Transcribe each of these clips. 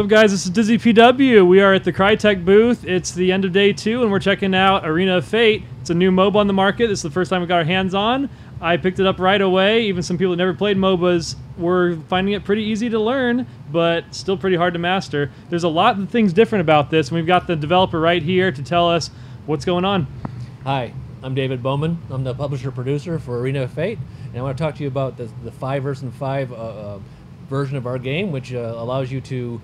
What's up, guys? This is DizzyPW. We are at the Crytek booth. It's the end of day 2, and we're checking out Arena of Fate. It's a new MOBA on the market. This is the first time we got our hands on. I picked it up right away. Even some people that never played MOBAs were finding it pretty easy to learn, but still pretty hard to master. There's a lot of things different about this, and we've got the developer right here to tell us what's going on. Hi, I'm David Bowman. I'm the publisher-producer for Arena of Fate, and I want to talk to you about the 5 versus 5 version of our game, which allows you to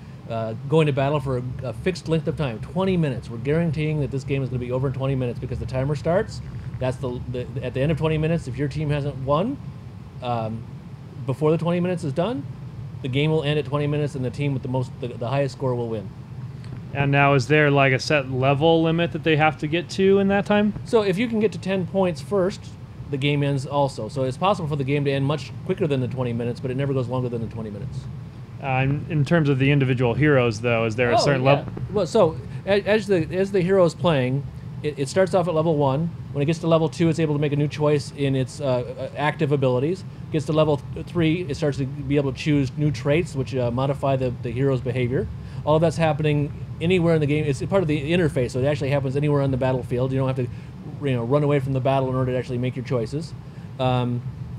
go into battle for a fixed length of time, 20 minutes. We're guaranteeing that this game is going to be over in 20 minutes because the timer starts. That's at the end of 20 minutes, if your team hasn't won before the 20 minutes is done, the game will end at 20 minutes, and the team with the highest score will win. And now, is there like a set level limit that they have to get to in that time? So if you can get to 10 points first, the game ends also. So it's possible for the game to end much quicker than the 20 minutes, but it never goes longer than the 20 minutes. In terms of the individual heroes, though, is there a certain level? Well, so as the hero is playing, it starts off at level 1. When it gets to level 2, it's able to make a new choice in its active abilities. Gets to level 3, it starts to be able to choose new traits, which modify the hero's behavior. All of that's happening anywhere in the game. It's part of the interface, so it actually happens anywhere on the battlefield. You don't have to, run away from the battle in order to actually make your choices.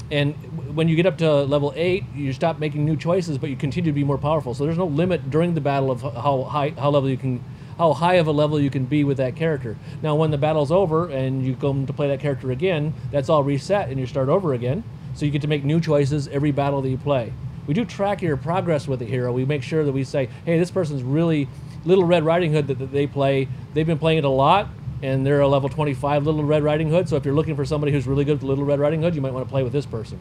And when you get up to level 8, you stop making new choices, but you continue to be more powerful. So there's no limit during the battle of how high of a level you can be with that character. Now, when the battle's over and you come to play that character again, that's all reset and you start over again. So you get to make new choices every battle that you play. We do track your progress with the hero. We make sure that we say, hey, this person's really Little Red Riding Hood that they play. They've been playing it a lot, and they're a level 25 Little Red Riding Hood. So if you're looking for somebody who's really good with Little Red Riding Hood, you might want to play with this person.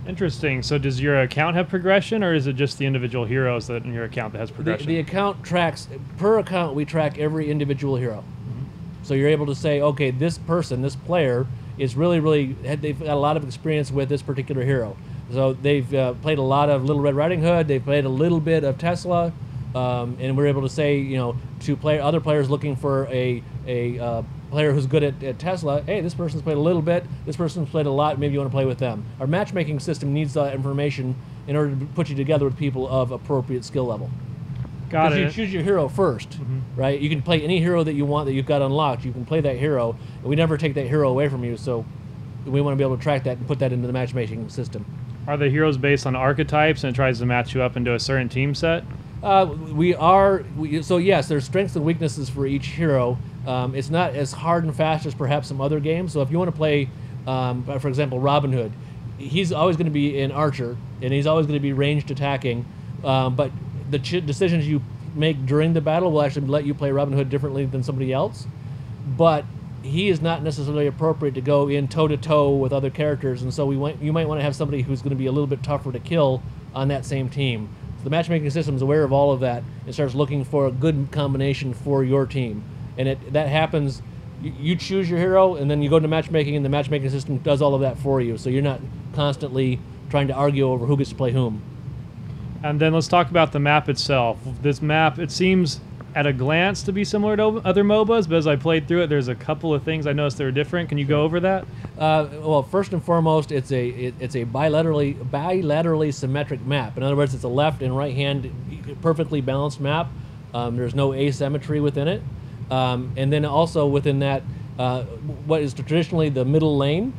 Interesting. So does your account have progression, or is it just the individual heroes that in your account that has progression? The account tracks, per account, we track every individual hero. So you're able to say, okay, this person, this player, is they've got a lot of experience with this particular hero. So they've played a lot of Little Red Riding Hood, they've played a little bit of Tesla, and we're able to say, to other players looking for a player who's good at Tesla, hey, this person's played a little bit, this person's played a lot, maybe you want to play with them. Our matchmaking system needs that information in order to put you together with people of appropriate skill level. Got it. You choose your hero first, right? You can play any hero that you want that you've got unlocked. You can play that hero, and we never take that hero away from you, so we want to be able to track that and put that into the matchmaking system. Are the heroes based on archetypes, and it tries to match you up into a certain team set? So yes, there's strengths and weaknesses for each hero. It's not as hard and fast as perhaps some other games. So if you want to play, for example, Robin Hood, he's always going to be an archer, and he's always going to be ranged attacking, but the decisions you make during the battle will actually let you play Robin Hood differently than somebody else. But he is not necessarily appropriate to go in toe-to-toe with other characters, and so you might want to have somebody who's going to be a little bit tougher to kill on that same team. So the matchmaking system is aware of all of that and starts looking for a good combination for your team. And that happens, you choose your hero, and then you go to matchmaking, and the matchmaking system does all of that for you, so you're not constantly trying to argue over who gets to play whom. And then let's talk about the map itself. This map, it seems at a glance to be similar to other MOBAs, but as I played through it, there's a couple of things I noticed that were different. Can you go over that? Well, first and foremost, it's a bilaterally symmetric map. In other words, it's a left and right hand perfectly balanced map. There's no asymmetry within it. And then also within that, what is traditionally the middle lane,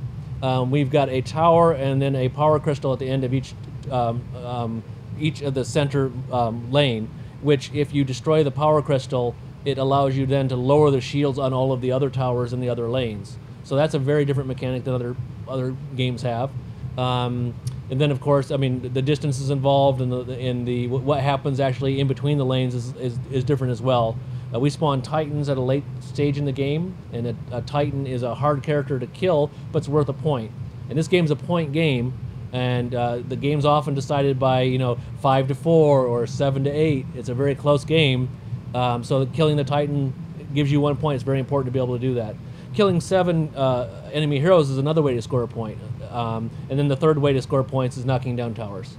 we've got a tower and then a power crystal at the end of each of the center lane, which if you destroy the power crystal, it allows you then to lower the shields on all of the other towers in the other lanes. So that's a very different mechanic than other games have. And then, of course, I mean, the distances involved and what happens actually in between the lanes is different as well. We spawn Titans at a late stage in the game, and a Titan is a hard character to kill, but it's worth a point. And this game's a point game, and the game's often decided by 5-4 or 7-8. It's a very close game, so killing the Titan gives you 1 point. It's very important to be able to do that. Killing 7 enemy heroes is another way to score a point, and then the third way to score points is knocking down towers.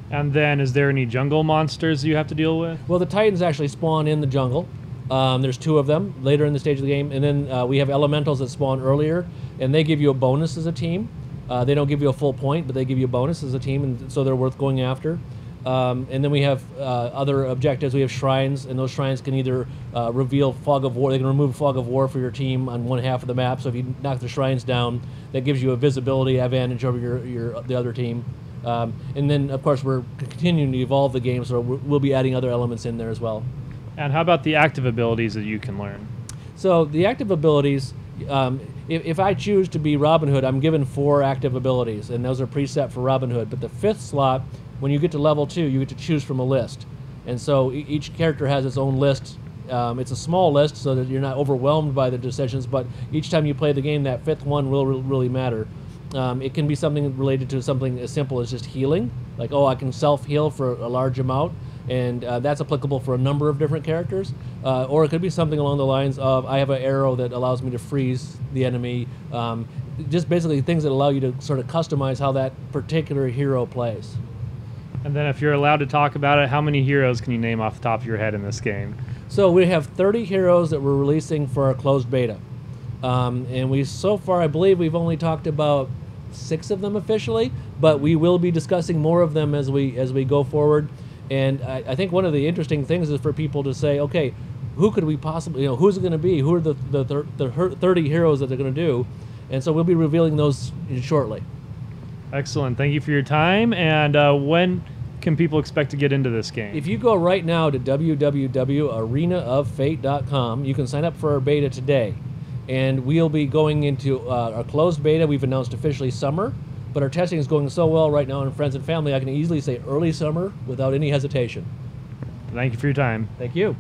And then, is there any jungle monsters you have to deal with? Well, the Titans actually spawn in the jungle. There's 2 of them later in the stage of the game, and then we have elementals that spawn earlier, and they give you a bonus as a team. They don't give you a full point, but they give you a bonus as a team, and so they're worth going after. And then we have other objectives. We have shrines, and those shrines can either reveal fog of war. They can remove fog of war for your team on one half of the map. So if you knock the shrines down, that gives you a visibility advantage over the other team. And then, of course, we're continuing to evolve the game, so we'll be adding other elements in there as well. And how about the active abilities that you can learn? So the active abilities, if I choose to be Robin Hood, I'm given 4 active abilities, and those are preset for Robin Hood. But the 5th slot, when you get to level 2, you get to choose from a list. And so each character has its own list. It's a small list so that you're not overwhelmed by the decisions, but each time you play the game, that 5th one will really matter. It can be something related to something as simple as just healing, like, oh, I can self-heal for a large amount, and that's applicable for a number of different characters. Or it could be something along the lines of, I have an arrow that allows me to freeze the enemy. Just basically things that allow you to sort of customize how that particular hero plays. And then if you're allowed to talk about it, how many heroes can you name off the top of your head in this game? So we have 30 heroes that we're releasing for our closed beta. And we, so far, I believe we've only talked about 6 of them officially, but we will be discussing more of them as we go forward. And I think one of the interesting things is for people to say, okay, who could we possibly, who's it going to be? Who are the 30 heroes that they're going to do? And so we'll be revealing those shortly. Excellent. Thank you for your time. And when can people expect to get into this game? If you go right now to www.arenaoffate.com, you can sign up for our beta today. And we'll be going into our closed beta. We've announced officially summer, but our testing is going so well right now in friends and family, I can easily say early summer without any hesitation. Thank you for your time. Thank you.